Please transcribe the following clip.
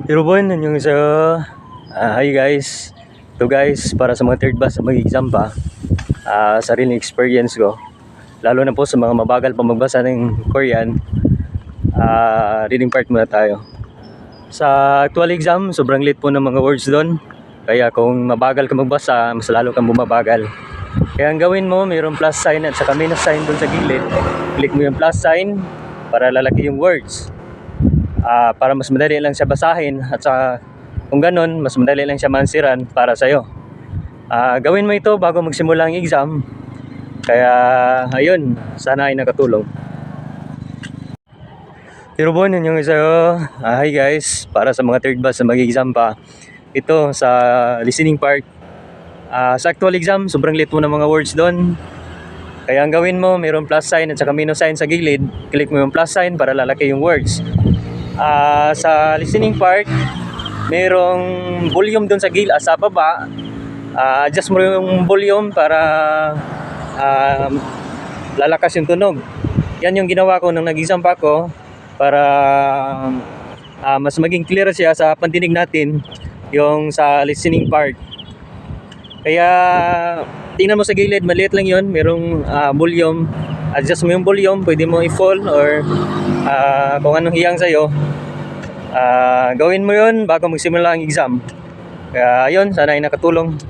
Hirobon, yung sa hi guys. Ito guys, para sa mga third batch na mag-exam pa, sariling experience ko. Lalo na po sa mga mabagal pa magbasa ng Korean, reading part muna tayo. Sa actual exam, sobrang late po ng mga words doon. Kaya kung mabagal ka magbasa, mas lalo kang bumabagal. Kaya ang gawin mo, mayroong plus sign at saka minus sign doon sa gilid. Click mo yung plus sign para lalaki yung words. Para mas madali lang siya basahin at saka kung ganun, mas madali lang siya mansiran para sa'yo. Gawin mo ito bago magsimula ang exam. Kaya ayun, sana ay nakatulong. Hirobon, yun yung isa. Hi guys, para sa mga third batch na mag-exam pa. Ito sa listening part. Sa actual exam, sobrang late mo ng mga words doon. Kaya ang gawin mo, mayroong plus sign at saka minus sign sa gilid. Click mo yung plus sign para lalaki yung words. Sa listening part, mayroong volume doon sa baba. Adjust mo yung volume para lalakas yung tunog. Yan yung ginawa ko nung nag-exam pa ako para mas maging clear siya sa pandinig natin yung sa listening part. Kaya tingnan mo sa gilid, maliit lang yun, mayroong volume. Adjust mo yung volume, pwede mo i-fall or kung anong hiyang sa'yo. Gawin mo yun bago magsimula ang exam. Kaya ayun, sana ay nakatulong.